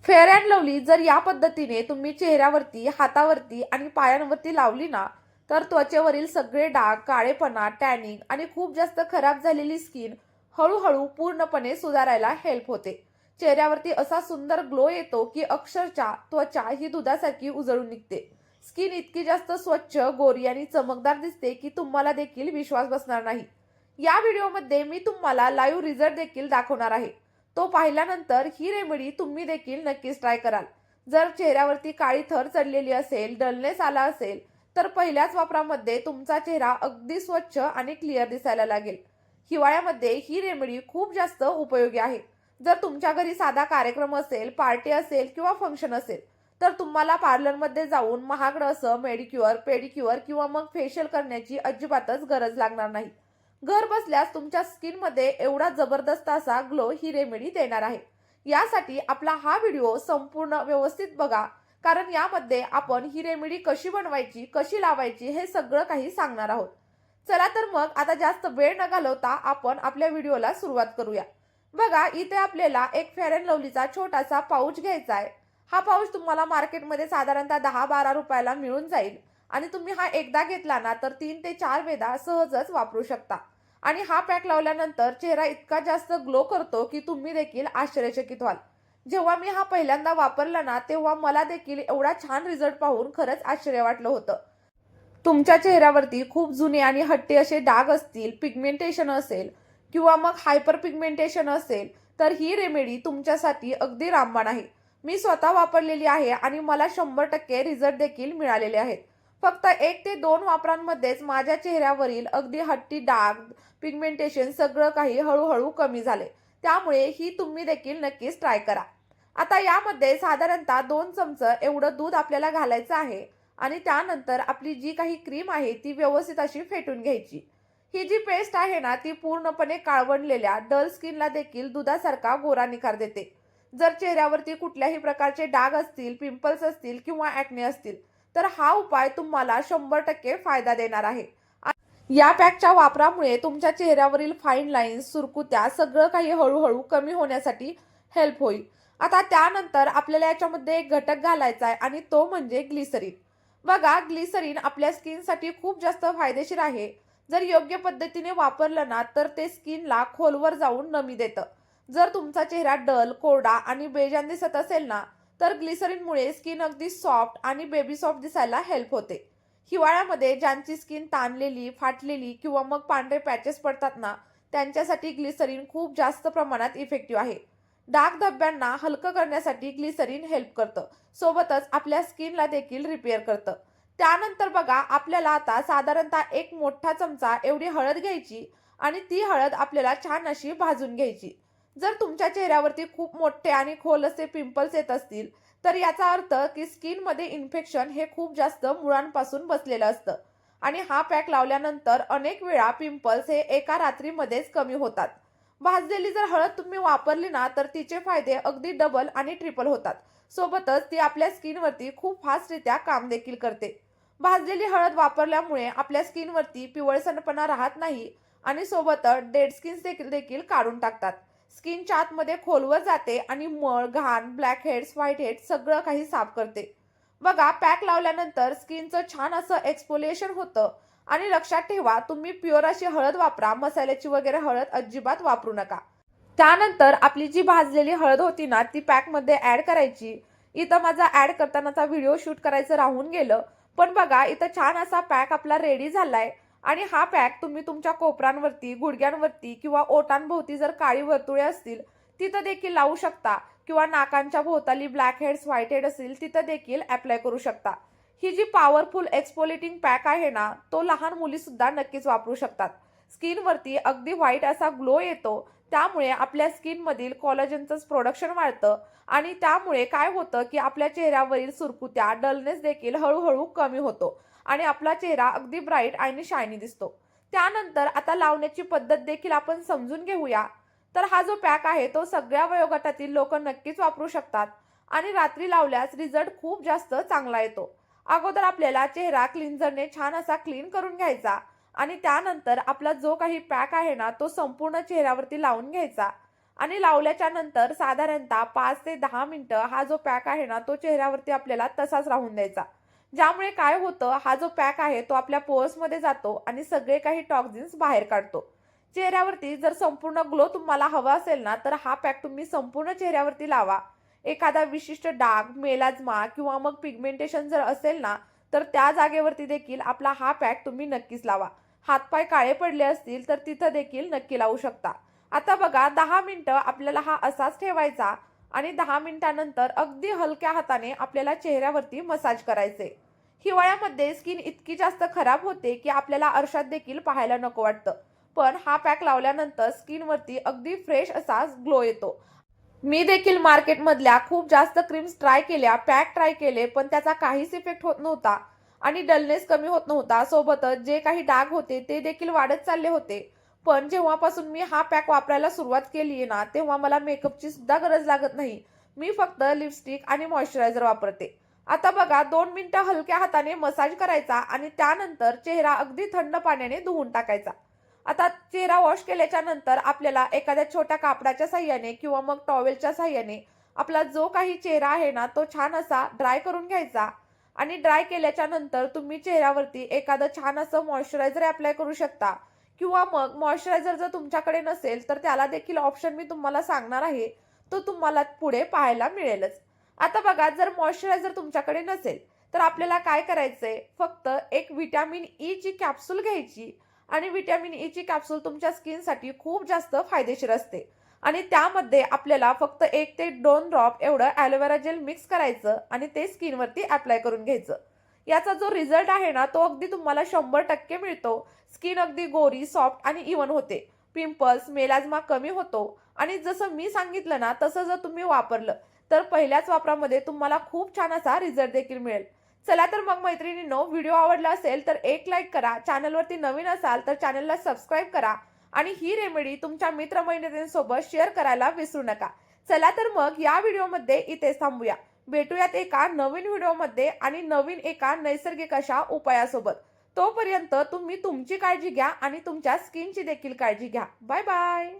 Fair and lovely जर या पद्धतीने तुम्ही चेहऱ्यावरती, हातावरती आणि पायांवरती लावली ना, तर त्वचेवरील सगळे डाग, काळेपणा, टॅनिंग आणि खूप जास्त खराब झालेली स्किन हळूहळू पूर्णपणे सुधारायला हेल्प होते. चेहऱ्यावरती असा सुंदर ग्लो येतो की अक्षरशः त्वचा ही दुधासारखी उजळून निघते. स्किन इतकी जास्त स्वच्छ, गोरी आणि चमकदार दिसते की तुम्हाला देखील विश्वास बसणार नाही. या व्हिडिओमध्ये मी तुम्हाला लाईव्ह रिझल्ट देखील दाखवणार आहे. तो पाहिल्यानंतर ही रेमेडी तुम्ही देखील नक्कीच ट्राय कराल. जर चेहऱ्यावरती काळी थर चढलेली असेल, डलनेस आला असेल, तर पहिल्याच वापरामध्ये तुमचा चेहरा अगदी स्वच्छ आणि क्लिअर दिसायला लागेल. हिवाळ्यामध्ये ही रेमेडी खूप जास्त उपयोगी आहे. जर तुमच्या घरी साधा कार्यक्रम असेल, पार्टी असेल किंवा फंक्शन असेल, तर तुम्हाला पार्लरमध्ये जाऊन महागडं असं मेडिक्युअर, पेडिक्युअर किंवा मग फेशियल करण्याची अजिबातच गरज लागणार नाही. घर बसल्यास तुमच्या स्किनमध्ये एवढा जबरदस्त असा ग्लो ही रेमेडी देणार आहे. यासाठी आपला हा व्हिडिओ संपूर्ण व्यवस्थित बघा, कारण यामध्ये आपण ही रेमेडी कशी बनवायची, कशी लावायची हे सगळं काही सांगणार आहोत. चला तर मग आता जास्त वेळ न घालवता आपण आपल्या व्हिडिओला सुरुवात करूया. बघा, इथे आपल्याला एक फेअर अँड लवलीचा छोटासा पाऊच घ्यायचा आहे. हा पाऊच तुम्हाला मार्केटमध्ये साधारणतः 10-12 रुपयाला मिळून जाईल आणि तुम्ही हा एकदा घेतला ना तर 3 ते 4 वेळा सहजच वापरू शकता. आणि हा पॅक लावल्यानंतर चेहरा इतका जास्त ग्लो करतो की तुम्ही देखील आश्चर्यचकित व्हाल. जेव्हा मी हा पहिल्यांदा वापरला ना, तेव्हा मला देखील एवढा छान रिझल्ट पाहून खरंच आश्चर्य वाटलं होतं. तुमच्या चेहऱ्यावरती खूप जुने आणि हट्टी असे डाग असतील, पिगमेंटेशन असेल किंवा मग हायपर पिगमेंटेशन असेल, तर ही रेमेडी तुमच्यासाठी अगदी रामबाण आहे. मी स्वतः वापरलेली आहे आणि मला 100% रिझल्ट देखील मिळालेले आहेत. फक्त 1 ते 2 वापरांमध्येच माझ्या चेहऱ्यावरील अगदी हट्टी डाग, पिगमेंटेशन सगळं काही हळूहळू कमी झाले. त्यामुळे ही तुम्ही देखील नक्कीच ट्राय करा. आता यामध्ये साधारणतः 2 चमचे एवढं दूध आपल्याला घालायचं आहे आणि त्यानंतर आपली जी काही क्रीम आहे ती व्यवस्थित अशी फेटून घ्यायची. ही जी पेस्ट आहे ना, ती पूर्णपणे काळवंडलेल्या डल स्किनला देखील दुधासारखा गोरा निखार देते. जर चेहऱ्यावरती कुठल्याही प्रकारचे डाग असतील, पिंपल्स असतील किंवा ॲक्ने असतील, तर हा उपाय तुम्हाला 100% फायदा देणार आहे. या पॅकच्या वापरामुळे तुमच्या चेहऱ्यावरील फाईन लाईन्स, सुरकुत्या सगळं काही हळूहळू कमी होण्यासाठी हेल्प होईल. आता त्यानंतर आपल्याला याच्यामध्ये एक घटक घालायचा आहे आणि तो म्हणजे ग्लिसरीन. बघा, ग्लिसरीन आपल्या स्किनसाठी खूप जास्त फायदेशीर आहे. जर योग्य पद्धतीने वापरलं ना, तर ते स्किनला खोलवर जाऊन नमी देतं. जर तुमचा चेहरा डल, कोरडा आणि बेजान दिसत असेल ना, तर ग्लिसरीनमुळे स्किन अगदी सॉफ्ट आणि बेबी सॉफ्ट दिसायला हेल्प होते. हिवाळ्यामध्ये ज्यांची स्किन ताणलेली, फाटलेली किंवा मग पांढरे पॅचेस पडतात ना, त्यांच्यासाठी ग्लिसरीन खूप जास्त प्रमाणात इफेक्टिव्ह आहे. डाग धब्ब्यांना हलकं करण्यासाठी ग्लिसरीन हेल्प करतं. सोबतच आपल्या स्किनला देखील रिपेअर करतं. त्यानंतर बघा, आपल्याला आता साधारणतः 1 मोठा चमचा एवढी हळद घ्यायची आणि ती हळद आपल्याला छान अशी भाजून घ्यायची. जर तुमच्या चेहऱ्यावरती खूप मोठे आणि खोल असे पिंपल्स येत असतील, तर याचा अर्थ की स्किनमध्ये इन्फेक्शन हे खूप जास्त मुळांपासून बसलेलं असतं आणि हा पॅक लावल्यानंतर अनेक वेळा पिंपल्स हे एका रात्रीमध्येच कमी होतात. भाजलेली जर हळद तुम्ही वापरली ना, तर तिचे फायदे अगदी डबल आणि ट्रिपल होतात. सोबतच ती आपल्या स्किनवरती खूप फास्टरित्या काम देखील करते. भाजलेली हळद वापरल्यामुळे आपल्या स्किनवरती पिवळसरपणा राहत नाही आणि सोबतच डेड स्किन देखील काढून टाकतात. स्किनच्या आतमध्ये खोलवर जाते आणि मळ, घाण, ब्लॅक हेड्स, व्हाईट हेड्स सगळं काही साफ करते. बघा, पॅक लावल्यानंतर स्किनचं छान असं एक्सफोलिएशन होतं आणि लक्षात ठेवा, तुम्ही प्युअर अशी हळद वापरा, मसाल्याची वगैरे हळद अजिबात वापरू नका. त्यानंतर आपली जी भाजलेली हळद होती ना, ती पॅकमध्ये ॲड करायची. इथं माझा ॲड करतानाचा व्हिडिओ शूट करायचं राहून गेलं. पण बघा, इथं छान असा पॅक आपला रेडी झालाय आणि हा पॅक तुम्ही तुमच्या कोपरांवरती, गुडघ्यांवरती किंवा ओठांभोवती जर काळी वर्तुळे असतील, तिथं देखील लावू शकता किंवा नाकांच्या भोवताली ब्लॅक हेड्स, व्हाईट हेड असतील, तिथं देखील ॲप्लाय करू शकता. ही जी पॉवरफुल एक्सफोलिएटिंग पॅक आहे ना, तो लहान मुलीसुद्धा नक्कीच वापरू शकतात. स्किनवरती अगदी व्हाईट असा ग्लो येतो. त्यामुळे आपल्या स्किनमधील कोलॅजनचं प्रोडक्शन वाढतं आणि त्यामुळे काय होतं की आपल्या चेहऱ्यावरील सुरकुत्या, डलनेस देखील हळूहळू कमी होतो आणि आपला चेहरा अगदी ब्राईट आणि शायनी दिसतो. त्यानंतर आता लावण्याची पद्धत देखील आपण समजून घेऊया. तर हा जो पॅक आहे तो सगळ्या वयोगटातील लोक नक्कीच वापरू शकतात आणि रात्री लावल्यास रिझल्ट खूप जास्त चांगला येतो. अगोदर आपल्याला चेहरा क्लिन्झरने छान असा क्लीन करून घ्यायचा आणि त्यानंतर आपला जो काही पॅक आहे ना, तो संपूर्ण चेहऱ्यावरती लावून घ्यायचा आणि लावल्याच्या नंतर साधारणतः 5 ते 10 मिनिटं हा जो पॅक आहे ना, तो चेहऱ्यावरती आपल्याला तसाच राहून द्यायचा. ज्यामुळे काय होतं, हा जो पॅक आहे तो आपल्या पोअर्समध्ये जातो आणि सगळे काही टॉक्सिन्स बाहेर काढतो. चेहऱ्यावरती जर संपूर्ण ग्लो तुम्हाला हवा असेल ना, तर हा पॅक तुम्ही संपूर्ण चेहऱ्यावरती लावा. एखादा विशिष्ट डाग, मेलाझ्मा किंवा मग पिगमेंटेशन जर असेल ना, तर त्या जागेवरती देखील आपला हा पॅक तुम्ही नक्कीच लावा. हातपाय काळे पडले असतील तर तिथं देखील नक्की लावू शकता. आता बघा 10 मिनिटं आपल्याला हा असाच ठेवायचा आणि 10 मिनिटानंतर अगदी हलक्या हाताने आपल्याला चेहऱ्यावरती मसाज करायचे. हिवाळ्यामध्ये स्किन इतकी जास्त खराब होते की आपल्याला आरशात देखील पाहायला नको वाटतं. पण हा पॅक लावल्यानंतर स्किनवरती अगदी फ्रेश असा ग्लो येतो. मी देखील मार्केटमधल्या खूप जास्त क्रीम्स ट्राय केल्या, पॅक ट्राय केले, पण त्याचा काहीच इफेक्ट होत नव्हता आणि डलनेस कमी होत नव्हता. सोबतच जे काही डाग होते ते देखील वाढत चालले होते. पण जेव्हापासून मी हा पॅक वापरायला सुरुवात केली आहे ना, तेव्हा मला मेकअपची सुद्धा गरज लागत नाही. मी फक्त लिपस्टिक आणि मॉइश्चरायझर वापरते. आता बघा 2 मिनिटं हलक्या हाताने मसाज करायचा आणि त्यानंतर चेहरा अगदी थंड पाण्याने धुवून टाकायचा. आता चेहरा वॉश केल्याच्या नंतर आपल्याला एखाद्या छोट्या कापडाच्या साहाय्याने किंवा मग टॉवेलच्या साहाय्याने आपला जो काही चेहरा आहे ना, तो छान असा ड्राय करून घ्यायचा आणि ड्राय केल्याच्या नंतर तुम्ही चेहऱ्यावरती एखादं छान असं मॉइश्चरायझर अप्लाय करू शकता किंवा मग मॉइश्चरायझर जर तुमच्याकडे नसेल तर त्याला देखील ऑप्शन मी तुम्हाला सांगणार आहे. तो तुम्हाला पुढे पाहायला मिळेलच. आता बघा जर मॉइश्चरायझर तुमच्याकडे नसेल तर आपल्याला काय करायचंय, फक्त एक व्हिटॅमिन ई ची कॅप्सूल घ्यायची आणि व्हिटॅमिन ई ची कॅप्सूल तुमच्या स्किनसाठी खूप जास्त फायदेशीर असते आणि त्यामध्ये आपल्याला फक्त 1 ते 2 ड्रॉप एवढं ॲलोवेरा जेल मिक्स करायचं आणि ते स्किनवरती अप्लाय करून घ्यायचं. याचा जो रिझल्ट आहे ना, तो अगदी तुम्हाला 100% मिळतो. स्किन अगदी गोरी, सॉफ्ट आणि इव्हन होते. पिंपल्स, मेलाझ्मा कमी होतो आणि जसं मी सांगितलं ना, तसं जर तुम्ही वापरलं, तर पहिल्याच वापरामध्ये तुम्हाला खूप छान असा रिझल्ट देखील मिळेल. चला तर मग मैत्रिणींनो, व्हिडिओ आवडला असेल तर एक लाईक करा. चॅनलवरती नवीन असाल तर चॅनलला सबस्क्राईब करा आणि ही रेमेडी तुमच्या मित्रमैत्रिणींसोबत शेअर करायला विसरू नका. चला तर मग या व्हिडिओमध्ये इथेच थांबूया. भेटूयात एका नवीन व्हिडिओमध्ये आणि नवीन एका नैसर्गिक अशा उपायासोबत. तोपर्यंत तुम्ही तुमची काळजी घ्या आणि तुमच्या स्किनची देखील काळजी घ्या. Bye bye.